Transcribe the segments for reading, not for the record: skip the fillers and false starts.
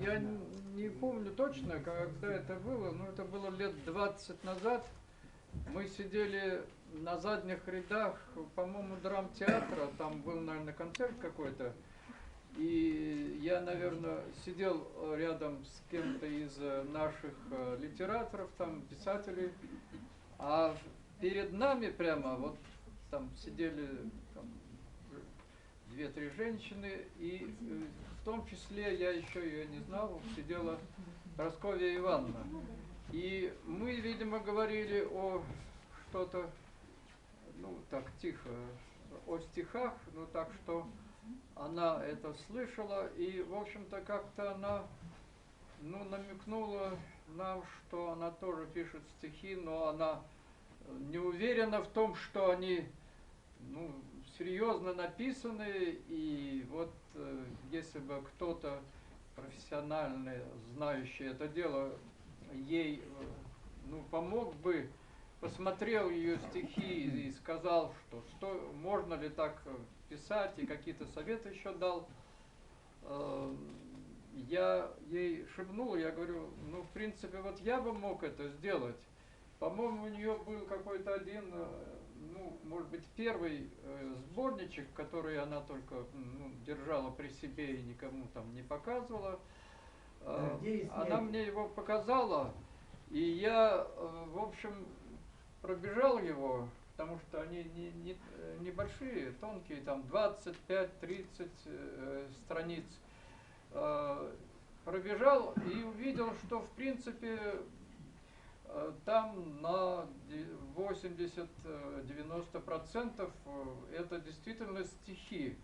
я не помню точно, когда это было, но это было лет 20 назад. Мы сидели на задних рядах, по-моему, драмтеатра, там был, наверное, концерт какой-то. И я, наверное, сидел рядом с кем-то из наших литераторов, там, писателей, а перед нами прямо вот там сидели там, две-три женщины, и в том числе, я еще ее не знал, сидела Прасковья Ивановна. И мы, видимо, говорили о что-то, ну, так тихо, о стихах, ну, так что она это слышала, и, в общем-то, как-то она, ну, намекнула нам, что она тоже пишет стихи, но она не уверена в том, что они, ну, серьезно написаны, и вот если бы кто-то профессиональный, знающий это дело, ей, ну, помог бы, посмотрел ее стихи и сказал, что можно ли так писать, и какие-то советы еще дал, я ей шепнул, я говорю, ну, в принципе, вот я бы мог это сделать. По-моему, у нее был какой-то один, ну, может быть, первый сборничек, который она только, ну, держала при себе и никому там не показывала. Она мне его показала, и я, в общем, пробежал его, потому что они небольшие, тонкие, там 25-30 страниц. Пробежал и увидел, что, в принципе, там на 80-90% это действительно стихи.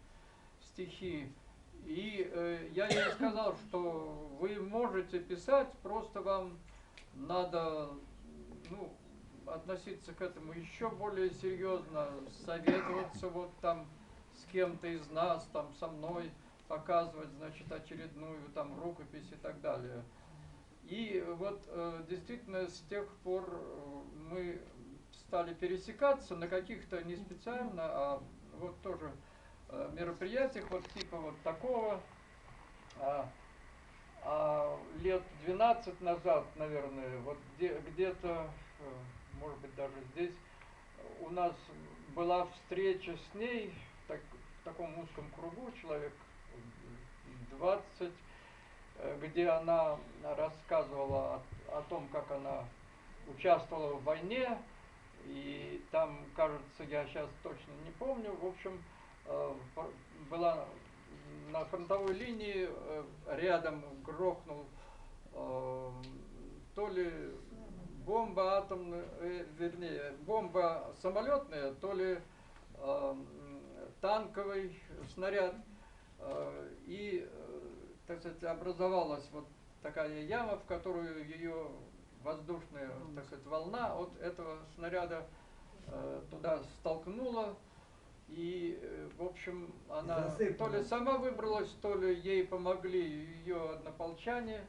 И я ей сказал, что вы можете писать, просто вам надо, ну, относиться к этому еще более серьезно, советоваться вот там с кем-то из нас, там со мной, показывать, значит, очередную там рукопись и так далее. И вот действительно с тех пор мы стали пересекаться на каких-то не специально, а вот тоже мероприятиях вот типа вот такого. А лет 12 назад, наверное, вот где-то, может быть, даже здесь, у нас была встреча с ней в таком узком кругу, человек 20, где она рассказывала о том, как она участвовала в войне, и там, кажется, я сейчас точно не помню, в общем, была на фронтовой линии, рядом грохнул то ли бомба атомная, вернее, бомба самолетная, то ли танковый снаряд, и, так сказать, образовалась вот такая яма, в которую ее воздушная, так сказать, волна от этого снаряда туда столкнула. И, в общем, она то ли сама выбралась, то ли ей помогли ее однополчане.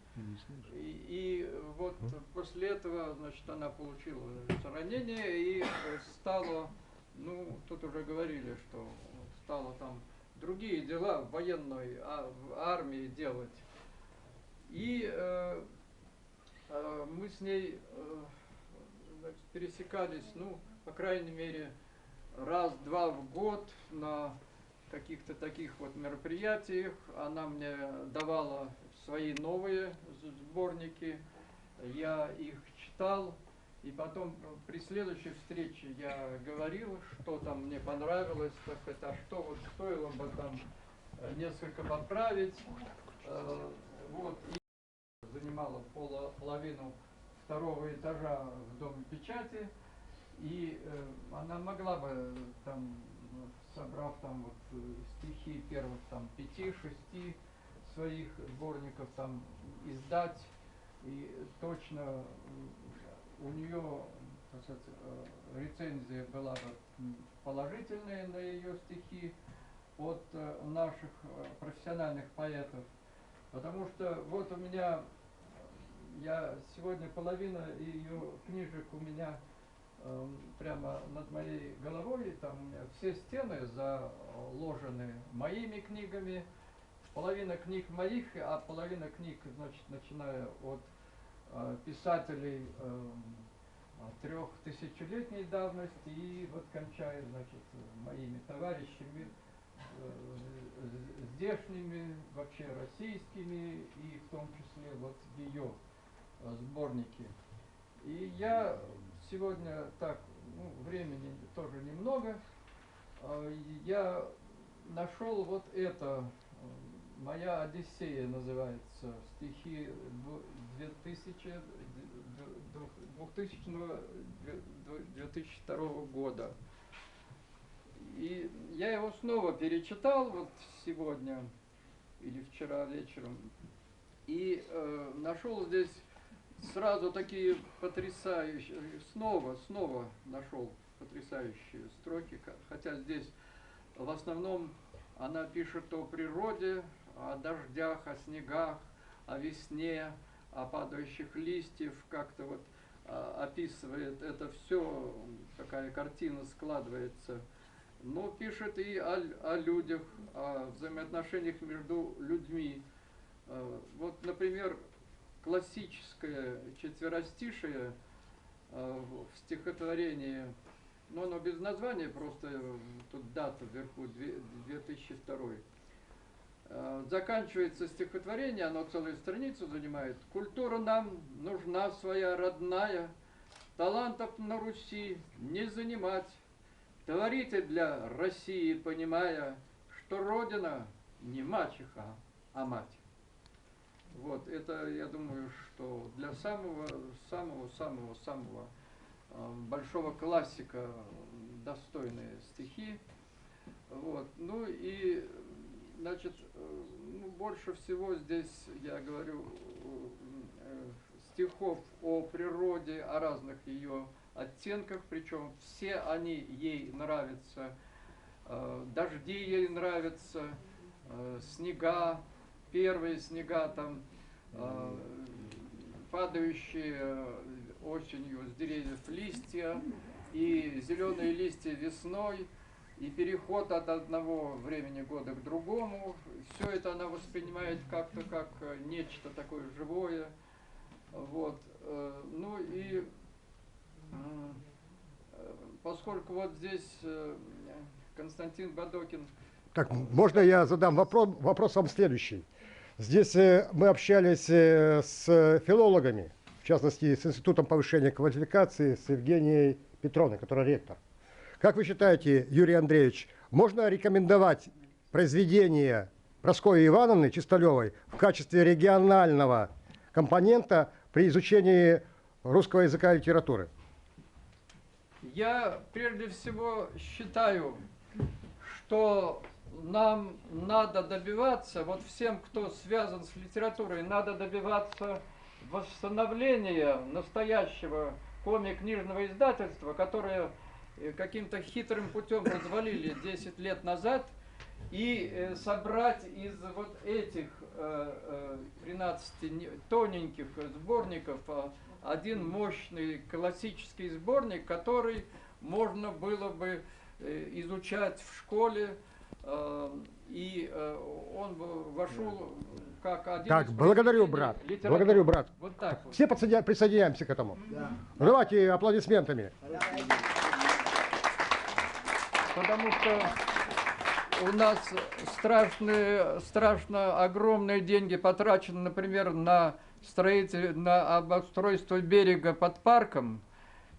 И вот после этого, значит, она получила ранение и стала, ну, тут уже говорили, что стала там другие дела в военной в армии делать. И мы с ней, значит, пересекались, ну, по крайней мере, раз-два в год на каких-то таких вот мероприятиях. Она мне давала свои новые сборники, я их читал, и потом при следующей встрече я говорил, что там мне понравилось, так сказать, а что вот стоило бы там несколько поправить. Вот, и занимала половину второго этажа в Доме печати. И она могла бы, там, собрав там вот стихи первых там 5-6 своих сборников там издать, и точно у нее, так сказать, рецензия была бы положительная на ее стихи от наших профессиональных поэтов, потому что вот у меня, я сегодня половина ее книжек у меня прямо над моей головой, там у меня все стены заложены моими книгами, половина книг моих, а половина книг, значит, начиная от писателей 3000-летней давности и вот кончая, значит, моими товарищами, здешними, вообще российскими, и в том числе вот ее сборники. И я сегодня так, ну, времени тоже немного, я нашел вот это, «Моя Одиссея» называется, стихи 2000-2002 года. И я его снова перечитал вот сегодня или вчера вечером, и нашел здесь сразу такие потрясающие, снова нашел потрясающие строки, хотя здесь в основном она пишет о природе, о дождях, о снегах, о весне, о падающих листьев, как-то вот описывает это все, такая картина складывается. Но пишет и о людях, о взаимоотношениях между людьми. Вот, например, классическое четверостишее в стихотворении, но оно без названия, просто тут дата вверху, 2002. Заканчивается стихотворение, оно целую страницу занимает. «Культура нам нужна своя родная, талантов на Руси не занимать. Творите для России, понимая, что Родина не мачеха, а мать». Вот, это, я думаю, что для самого большого классика достойные стихи. Вот, ну и, значит, ну, больше всего здесь, я говорю, стихов о природе, о разных ее оттенках, причем все они ей нравятся. Дожди ей нравятся, снега, первые снега там, падающие осенью с деревьев листья, и зеленые листья весной, и переход от одного времени года к другому. Все это она воспринимает как-то как нечто такое живое. Вот. Ну и поскольку вот здесь Константин Бадокин... Так, можно я задам вопрос вам следующий? Здесь мы общались с филологами, в частности, с Институтом повышения квалификации, с Евгенией Петровной, которая ректор. Как вы считаете, Юрий Андреевич, можно рекомендовать произведение Прасковьи Ивановны Чисталевой в качестве регионального компонента при изучении русского языка и литературы? Я прежде всего считаю, что нам надо добиваться, вот всем, кто связан с литературой, надо добиваться восстановления настоящего коми-книжного издательства, которое каким-то хитрым путем развалили 10 лет назад, и собрать из вот этих 13 тоненьких сборников один мощный классический сборник, который можно было бы изучать в школе, и он бы вошел как один так, из благодарю, брат. литературы. Благодарю, брат. Вот так вот. Все присоединяемся к этому. Да. Давайте аплодисментами. Потому что у нас страшно огромные деньги потрачены, например, на обустройство берега под парком.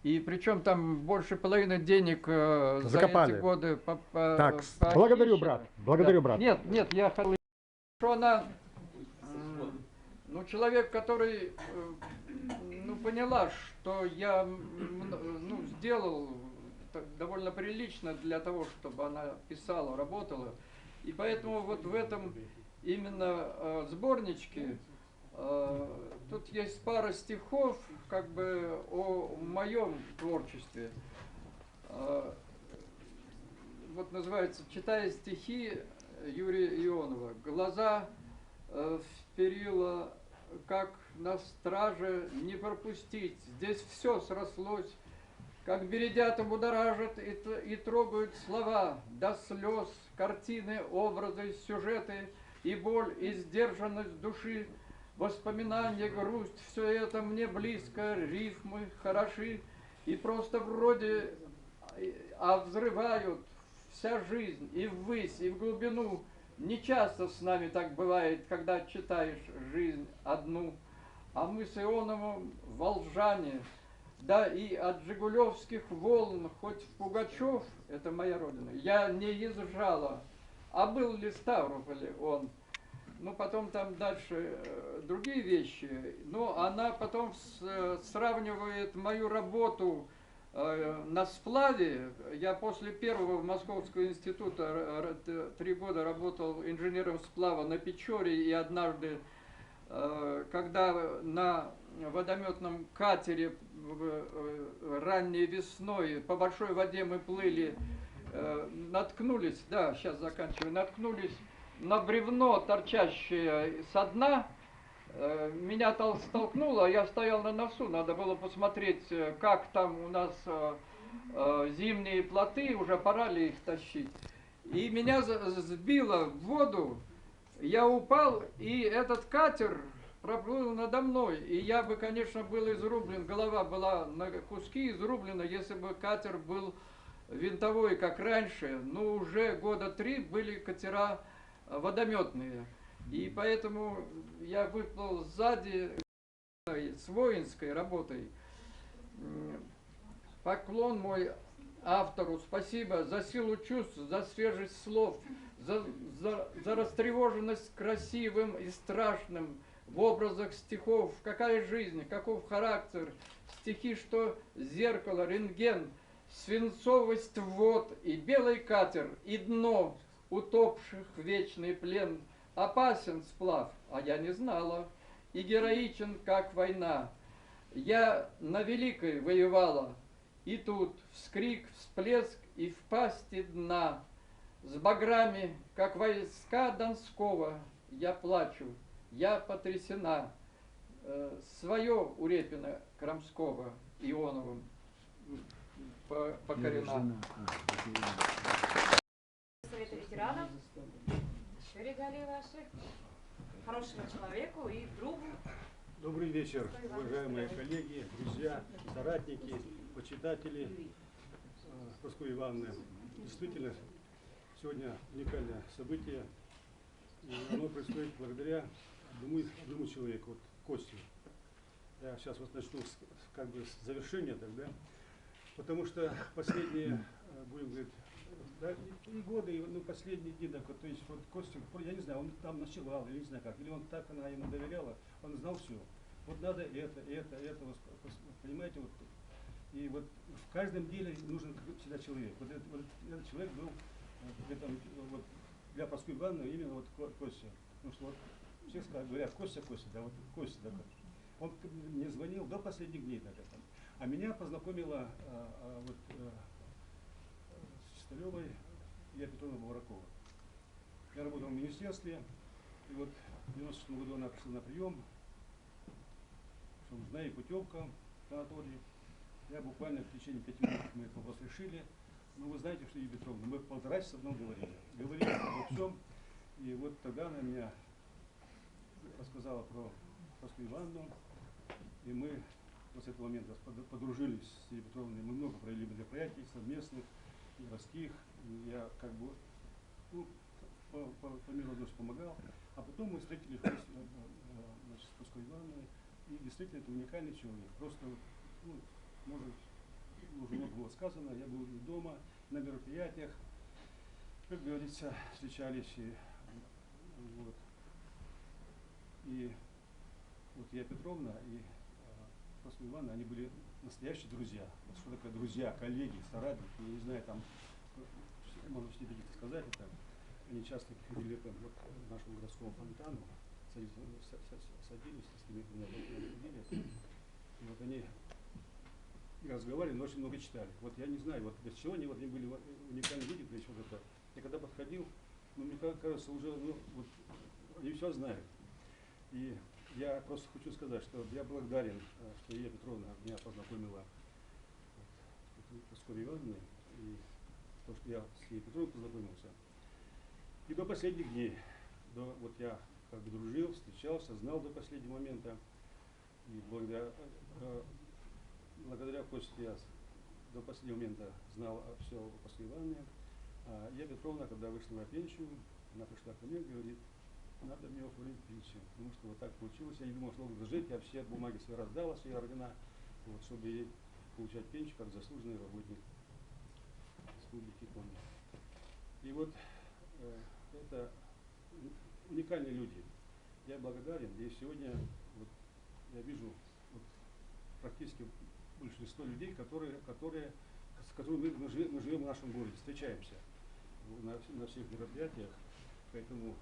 И причем там больше половины денег закопали за эти годы так, благодарю, брат. Благодарю, да. Брат. Нет, я хотел, что она, ну, человек, который, ну, поняла, что я, ну, сделал довольно прилично для того, чтобы она писала, работала. И поэтому вот в этом именно сборничке тут есть пара стихов, как бы о моем творчестве. Вот называется «Читая стихи» Юрия Ионова. Глаза вперила, как на страже, не пропустить. Здесь все срослось, как бередята будоражат и трогают слова, до слез, картины, образы, сюжеты. и боль, и сдержанность души, воспоминания, грусть, все это мне близко, рифмы хороши, и просто вроде, а взрывают вся жизнь и ввысь, и в глубину. Не часто с нами так бывает, когда читаешь жизнь одну, а мы с Ионовым волжане, да и от жигулевских волн, хоть в Пугачев, это моя родина, я не езжала, а был ли в Ставрополе он. Ну, потом там дальше другие вещи, но она потом сравнивает мою работу на сплаве. Я после первого Московского института 3 года работал инженером сплава на Печоре, и однажды, когда на водометном катере ранней весной по большой воде мы плыли, наткнулись, да, сейчас заканчиваю, наткнулись на бревно, торчащее со дна. Меня столкнуло, я стоял на носу, надо было посмотреть, как там у нас зимние плоты, уже пора ли их тащить. И меня сбило в воду, я упал, и этот катер проплыл надо мной. И я бы, конечно, был изрублен, голова была на куски изрублена, если бы катер был винтовой, как раньше. Но уже года 3 были катера водометные. И поэтому я выплыл сзади с воинской работой. Поклон мой автору, спасибо за силу чувств, за свежесть слов, за растревоженность красивым и страшным в образах стихов. Какая жизнь, каков характер, стихи, что зеркало, рентген, свинцовость вод и белый катер, и дно утопших в вечный плен. Опасен сплав, а я не знала, и героичен, как война. Я на Великой воевала, и тут вскрик, всплеск и в пасти дна. С баграми, как войска Донского, я плачу, я потрясена. Свое у Репина Крамского Ионовым покорена. Совета ветеранов, еще регалии ваши, хорошему человеку и другу. Добрый вечер, уважаемые коллеги, друзья, соратники, почитатели Прасковьи Ивановны. Действительно, сегодня уникальное событие, и оно происходит благодаря одному человеку, вот Косте. Я сейчас вот начну с завершения тогда, потому что последние, будем говорить, да, и годы, и последние дни, так, вот, то есть вот Костя, я не знаю, он там ночевал, или не знаю как, или он так, она ему доверяла, он знал все. Вот надо это, вот, понимаете, вот. И вот в каждом деле нужен всегда человек. Вот этот человек был вот, для Прасковьи Ивановны именно вот Костя. Потому что вот все говорят, Костя, да, вот Костя, да, он мне звонил до последних дней, так это. А меня познакомила с Чисталевой Илья Петровна Бавракова. Я работал в министерстве, и вот в 96 году она пришла на прием, что нужна ей путевка в санаторий. Я буквально в течение 5 минут мы этот вопрос решили. Но вы знаете, что, Илья Петровна, мы 1,5 часа одном говорили. Говорили обо всем. И вот тогда она меня рассказала про Прасковью Ивановну. И мы с этого момента подружились с Ильей Петровной. Мы много провели мероприятий совместных, городских. И я как бы по меру дождь помогал. А потом мы встретились с Прасковьей Ивановной. И действительно это уникальный человек. Просто, может, уже много было сказано, я был дома, на мероприятиях, как говорится, встречались. И вот я Петровна и Прасковья Ивановна, они были настоящие друзья. Вот что такое друзья, коллеги, соратники, я не знаю, там, можно все такие сказать, это, они часто приходили к нашему городскому фонтану, садились, и вот они разговаривали, но очень много читали. Вот я не знаю, вот без чего они были уникальные люди, то есть вот это. Я когда подходил, мне кажется, уже вот, они все знают. И я просто хочу сказать, что я благодарен, что Илья Петровна меня познакомила с Прасковьей Ивановной, и то, что я с Ильей Петровной познакомился. И до последних дней вот я как бы дружил, встречался, знал до последнего момента. И благодаря Косте я до последнего момента знал все о Паскове Ивановне. А Ева Петровна, когда вышла на пенсию, она пришла ко мне и говорит, надо мне оформить пенсию, потому что вот так получилось. Я не думал, что долго жить, я все бумаги свои раздала, все ордена, вот, чтобы ей получать пенсию как заслуженный работник Республики Коми. И вот это уникальные люди. Я благодарен, и сегодня вот, я вижу вот, практически большинство людей, с которыми мы живем в нашем городе, встречаемся на всех мероприятиях. Поэтому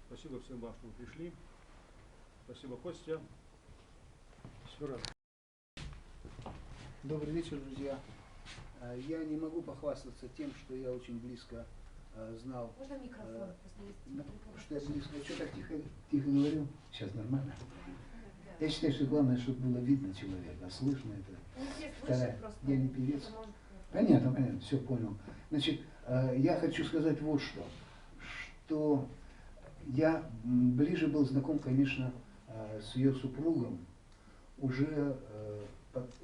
спасибо всем вам, что вы пришли. Спасибо, Костя. Все раз. Добрый вечер, друзья. Я не могу похвастаться тем, что я очень близко знал. Можно микрофон? Что я близко. Что так тихо говорю? Сейчас нормально. Я считаю, что главное, чтобы было видно человека, слышно это. Не все Вторая. слышат просто. Я не певец. Это может- Понятно, все понял. Значит, я хочу сказать вот что я ближе был знаком, конечно, с ее супругом уже,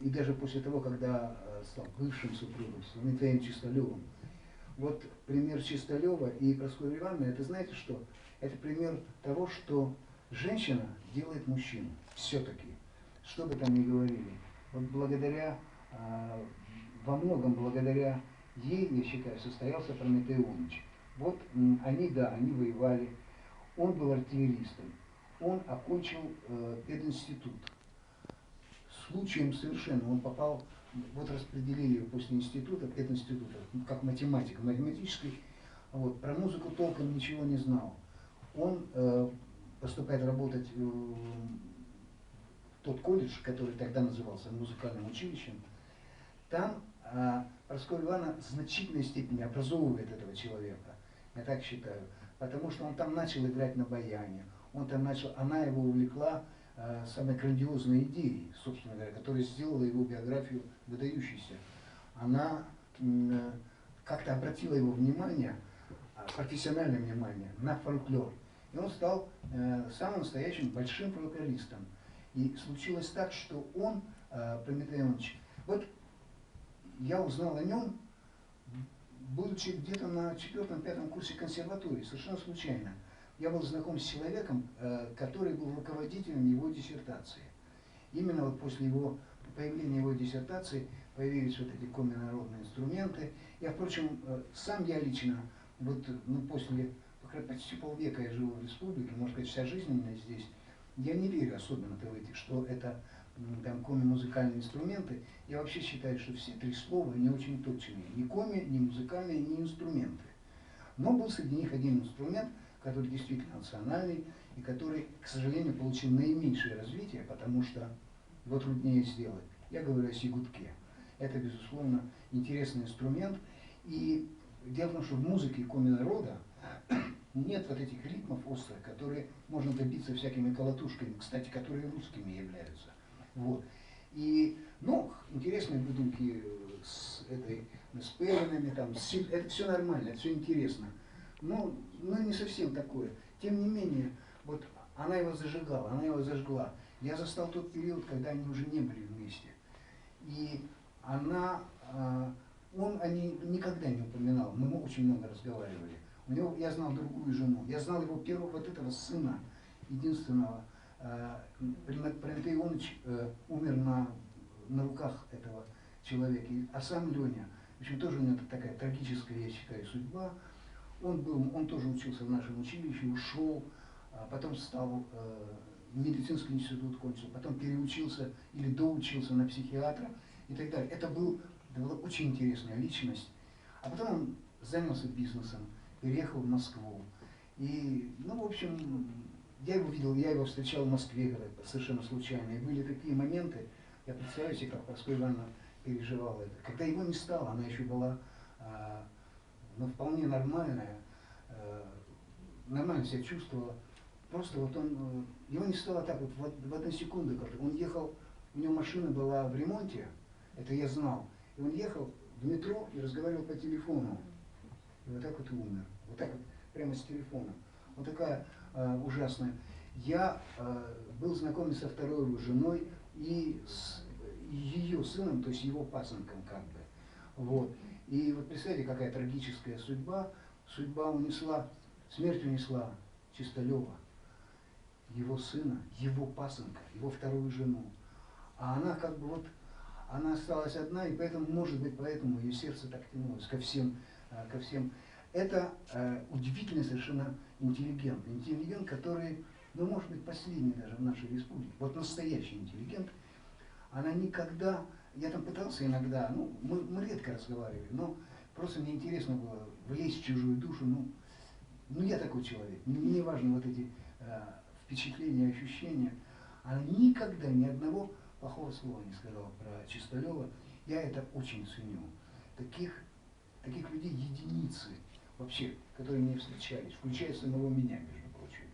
и даже после того, когда стал бывшим супругом, с Михаилом Чисталевым. Вот пример Чисталева и Прасковьи Ивановны, это знаете что? Это пример того, что женщина делает мужчину. Все-таки, что бы там ни говорили. Вот благодаря, во многом благодаря ей, я считаю, состоялся Прометей Ионыч. Вот они воевали. Он был артиллеристом. Он окончил пединститут. Случаем совершенно он попал, вот распределили его после института, пединститута, как математик, математический. Вот, про музыку толком ничего не знал. Он поступает работать в тот колледж, который тогда назывался музыкальным училищем. Там Прасковья Ивановна в значительной степени образовывает этого человека, я так считаю, потому что он там начал играть на баяне, она его увлекла самой грандиозной идеей, собственно говоря, которая сделала его биографию выдающейся. Она как-то обратила его внимание, профессиональное внимание, на фольклор. И он стал самым настоящим большим фольклористом. И случилось так, что он, Прометей Иванович, вот я узнал о нем, будучи где-то на 4-5 курсе консерватории, совершенно случайно. Я был знаком с человеком, который был руководителем его диссертации. Именно вот после появления его диссертации появились вот эти коминародные инструменты. Я, впрочем, сам я лично, вот, после почти полвека я живу в республике, можно сказать, вся жизнь у меня здесь, я не верю особенно-то в эти, что это там коми-музыкальные инструменты. Я вообще считаю, что все три слова не очень точные. Ни коми, ни музыкальные, ни инструменты. Но был среди них один инструмент, который действительно национальный, и который, к сожалению, получил наименьшее развитие, потому что его труднее сделать. Я говорю о сигутке. Это, безусловно, интересный инструмент. И дело в том, что в музыке коми-народа нет вот этих ритмов острых, которые можно добиться всякими колотушками, кстати, которые русскими являются. Вот. И, интересные выдумки с пелинами, это все нормально, это все интересно. Но не совсем такое. Тем не менее, вот она его зажгла. Я застал тот период, когда они уже не были вместе. И он о ней никогда не упоминал, мы очень много разговаривали. Я знал другую жену, я знал его первого вот этого сына, единственного. Прометей Ионыч умер на руках этого человека, а сам Леня, в общем, тоже у него такая трагическая, я считаю, судьба. Он тоже учился в нашем училище, ушел, потом стал медицинский институт кончил, потом переучился или доучился на психиатра и так далее. Это была очень интересная личность. А потом он занялся бизнесом, переехал в Москву. И, в общем, я его видел, я его встречал в Москве совершенно случайно. И были такие моменты, я представляю себе, как Прасковья Ивановна переживала это. Когда его не стало, она еще была вполне нормальная, нормально себя чувствовала. Просто вот его не стало так вот в одну секунду. Он ехал, у него машина была в ремонте, это я знал. И он ехал в метро и разговаривал по телефону. И вот так вот и умер. Вот так вот, прямо с телефоном. Вот такая ужасное. Я был знаком со второй его женой и с ее сыном, то есть его пасынком как бы. Вот. И вот представьте, какая трагическая судьба. Смерть унесла Чисталева, его сына, его пасынка, его вторую жену. А она как бы вот, она осталась одна, и поэтому, может быть, поэтому ее сердце так тянулось ко всем. Это удивительный совершенно интеллигент. Интеллигент, который, ну, может быть, последний даже в нашей республике. Вот настоящий интеллигент. Она никогда, я там пытался иногда, ну, мы редко разговаривали, но просто мне интересно было влезть в чужую душу. Ну я такой человек, мне важны вот эти впечатления, ощущения. Она никогда ни одного плохого слова не сказала про Чисталева. Я это очень ценю. Таких людей единицы вообще, которые мне встречались, включая самого меня, между прочим.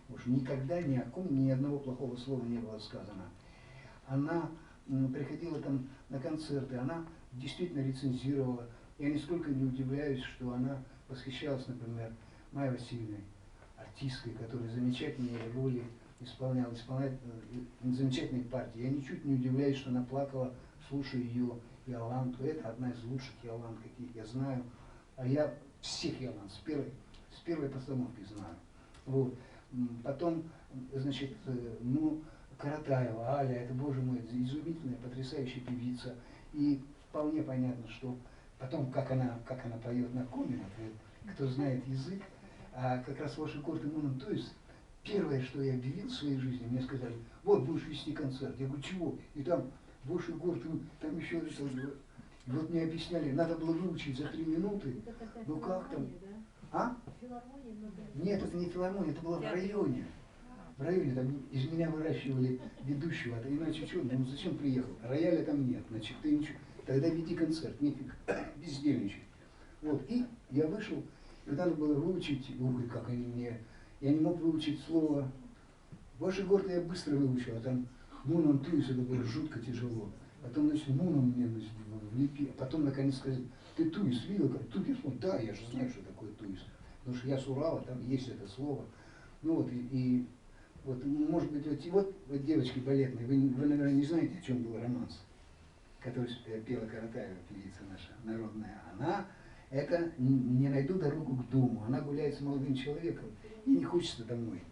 Потому что никогда ни о ком ни одного плохого слова не было сказано. Она приходила там на концерты, она действительно рецензировала. Я нисколько не удивляюсь, что она восхищалась, например, Майей Васильевной, артисткой, которая замечательные роли исполняет замечательные партии. Я ничуть не удивляюсь, что она плакала, слушая ее Иоланту. Это одна из лучших Иолант, каких я знаю. А я всех Иолант с первой постановки знаю. Вот. Потом, значит, ну, Каратаева, Аля, это, боже мой, изумительная, потрясающая певица. И вполне понятно, что потом, как она поет на коме, например, кто знает язык, а как раз ваши корты Мунан, то есть первое, что я объявил в своей жизни, мне сказали, вот будешь вести концерт. Я говорю, чего? И там Ваши корты, там еще это. И вот мне объясняли, надо было выучить за 3 минуты. Ну как там? А? Нет, это не филармония, это было в районе. В районе там из меня выращивали ведущего, а иначе что, ну зачем приехал? Рояля там нет, значит ты ничего. Тогда веди концерт, нефиг бездельничать. Вот, и я вышел, и надо было выучить, ой, как они мне, я не мог выучить слово. Ваши горды я быстро выучил, а там Мунан Туис, это было жутко тяжело. Потом, значит, Мунан мне влепил, а потом наконец сказали, ты Туис видел, как Туис? Ну да, я же знаю, что такое Туис. Потому что я с Урала, там есть это слово. Ну вот, и вот, может быть, вот девочки балетные, вы, наверное, не знаете, о чем был романс, который пела Каратаева, певица наша народная. Она, это «Не найду дорогу к дому». Она гуляет с молодым человеком, и не хочется домой.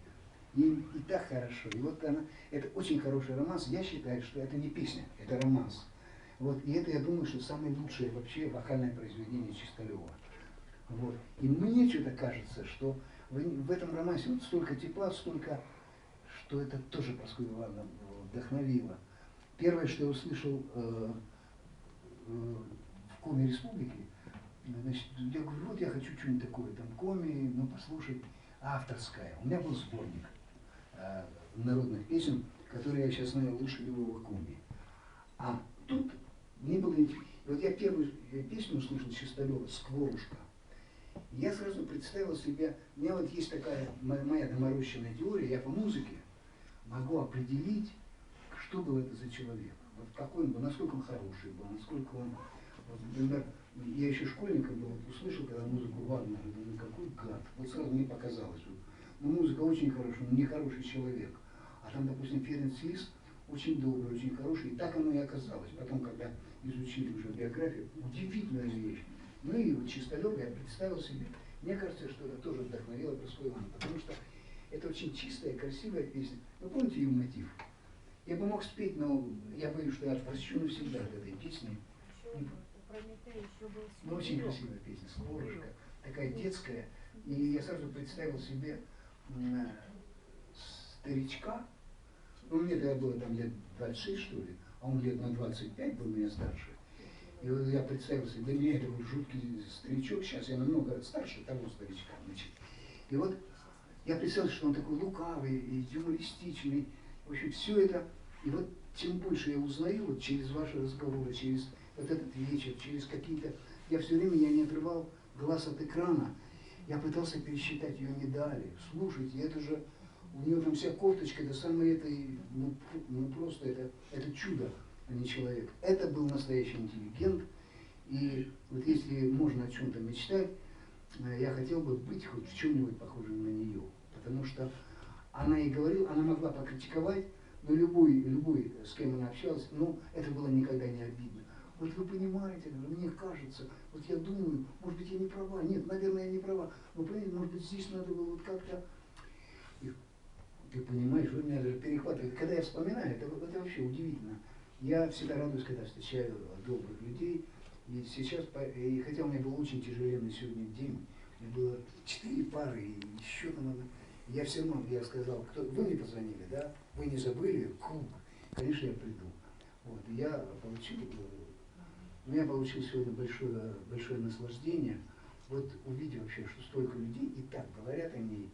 И так хорошо. И вот она, это очень хороший романс. Я считаю, что это не песня, это романс. Вот, и это, я думаю, что самое лучшее вообще вокальное произведение Чисталева. Вот. И мне что-то кажется, что в этом романсе вот столько тепла, столько, что это тоже Прасковью Ивановну вдохновило. Первое, что я услышал в Коме Республики, значит, я говорю, вот я хочу что-нибудь такое, там Коми, ну послушай, авторское. У меня был сборник народных песен, которые я сейчас знаю лучше любого Коми. А тут мне было интересно. Вот я первую песню услышал Чисталева «Скворушка». Я сразу представил себе, у меня вот есть такая моя доморощенная теория, я по музыке могу определить, что был это за человек. Вот какой он был, насколько он хороший был, насколько он... Вот, например, я еще школьником был, вот, услышал, когда музыку Вагнера, думаю, какой гад. Вот сразу мне показалось, что ну, музыка очень хорошая, но нехороший человек. А там, допустим, Ференц Лист очень добрый, очень хороший, и так оно и оказалось. Потом, когда изучили уже биографию, удивительная вещь. Ну и вот Чисталев я представил себе. Мне кажется, что это тоже вдохновило Прасковью Ивановну, потому что это очень чистая, красивая песня. Вы помните ее мотив? Я бы мог спеть, но я боюсь, что я прощу навсегда от этой песни. Ну, очень красивая песня, «Скворушка», такая детская. И я сразу представил себе старичка, ну мне тогда было там лет 26, что ли, а он лет на 25 был меня старше. И вот я представил себе, для меня это был жуткий старичок, сейчас я намного старше того старичка, значит. И вот я представил, что он такой лукавый и юмористичный. В общем, все это, и вот тем больше я узнаю вот через ваши разговоры, через вот этот вечер, через какие-то... Я все время не отрывал глаз от экрана. Я пытался пересчитать ее медали. Слушайте, это же... У нее там вся кофточка, это самое это... Ну просто это чудо, а не человек. Это был настоящий интеллигент. И вот если можно о чем-то мечтать, я хотел бы быть хоть в чем-нибудь похожим на нее. потому что она и говорила, она могла покритиковать, но любой, с кем она общалась, ну, это было никогда не обидно. Вот вы понимаете, мне кажется, вот я думаю, может быть, я не права. Нет, наверное, я не права. Но, понимаете, может быть, здесь надо было вот как-то... И ты понимаешь, вы меня даже перехватываете. Когда я вспоминаю, это вообще удивительно. Я всегда радуюсь, когда встречаю добрых людей. И сейчас, и хотя у меня был очень тяжеленный сегодня день, у меня было 4 пары, и еще там одна. Я все равно, я сказал, вы мне позвонили, да? Вы не забыли? Конечно, я приду. Вот, и я получил, у меня получилось сегодня большое наслаждение, вот увидев вообще, что столько людей и так говорят о ней.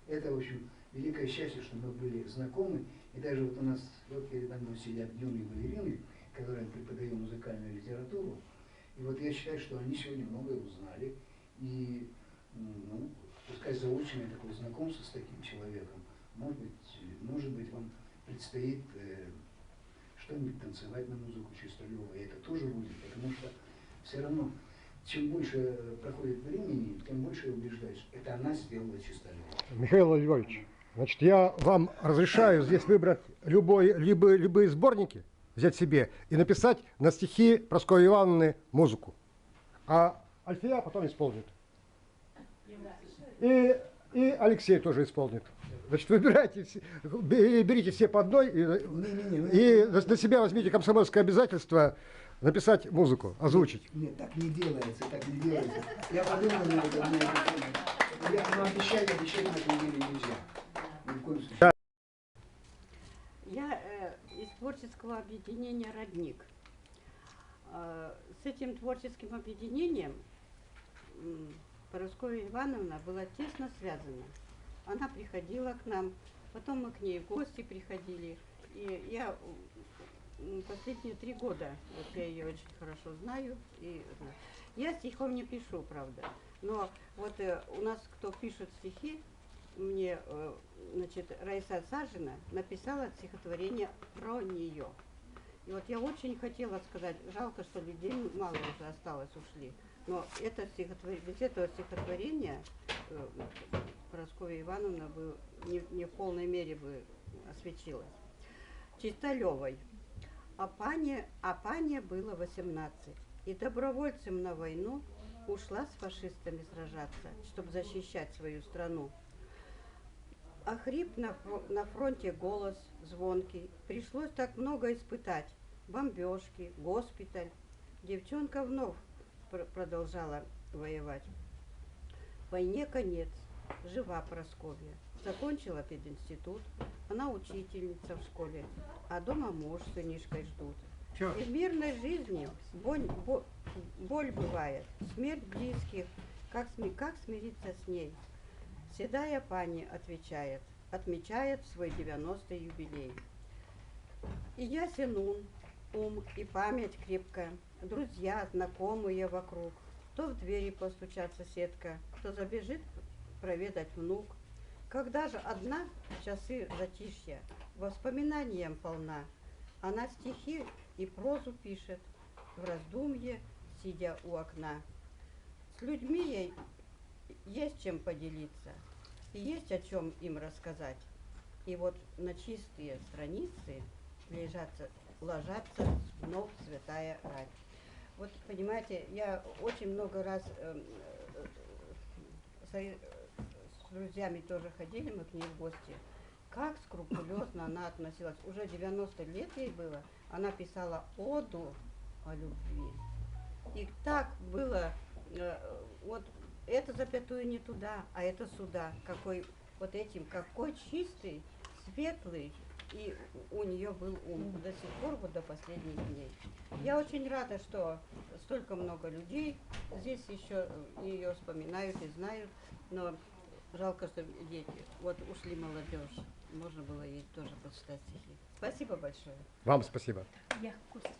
Это, в общем, великое счастье, что мы были знакомы. И даже вот у нас вот передо мной сидят юные балерины, которые преподают музыкальную литературу. И вот я считаю, что они сегодня многое узнали. И, ну, пускай заочное такое знакомство с таким человеком, может быть вам предстоит что-нибудь танцевать на музыку Чисталёва. И это тоже будет, потому что все равно, чем больше проходит времени, тем больше я убеждаюсь, это она сделала Чисталёва. Михаил Львович, значит, я вам разрешаю здесь выбрать любые сборники, взять себе и написать на стихи Прасковьи Ивановны музыку. А Альфия потом исполнит. И Алексей тоже исполнит. Значит, выбирайте, берите все по одной и на себя возьмите комсомольское обязательство написать музыку, озвучить. Нет, так не делается, так не делается. Я подумал на это, но обещать на этой неделе нельзя. Ни в коем случае. Я из творческого объединения «Родник». С этим творческим объединением Прасковья Ивановна была тесно связана. Она приходила к нам, потом мы к ней в гости приходили. И я последние 3 года, вот я ее очень хорошо знаю. И я стихов не пишу, правда. Но вот у нас кто пишет стихи, мне, значит, Раиса Сажина написала стихотворение про нее. И вот я очень хотела сказать, жалко, что людей мало уже осталось, ушли. Но это без этого стихотворения Прасковья Ивановна бы не в полной мере бы освещилась. Чисталёвой. А пане было 18, и добровольцем на войну ушла с фашистами сражаться, чтобы защищать свою страну. А хрип на фронте голос звонкий, пришлось так много испытать. Бомбежки, госпиталь. Девчонка вновь продолжала воевать. Войне конец, жива Прасковья. Закончила пединститут, она учительница в школе, а дома муж с сынишкой ждут. И в мирной жизни боль бывает, смерть близких, как смириться с ней? Седая пани отмечает свой 90-й юбилей. И ясен ум и память крепкая, друзья, знакомые вокруг. То в двери постучат соседка, то забежит проведать внук. Когда же одна в часы затишья воспоминаниям полна, она стихи и прозу пишет, в раздумье, сидя у окна. С людьми ей есть чем поделиться, и есть о чем им рассказать. И вот на чистые страницы ложатся вновь святая рать. Вот понимаете, я очень много раз с друзьями тоже ходили, мы к ней в гости. Как скрупулезно она относилась. Уже 90 лет ей было. Она писала оду о любви. И так было, вот это запятую не туда, а это сюда. Какой чистый, светлый, и у нее был ум до сих пор, вот до последних дней. Я очень рада, что столько много людей здесь еще ее вспоминают и знают, но жалко, что дети, вот ушли молодежь, можно было ей тоже почитать стихи. Спасибо большое. Вам спасибо. Я Костя.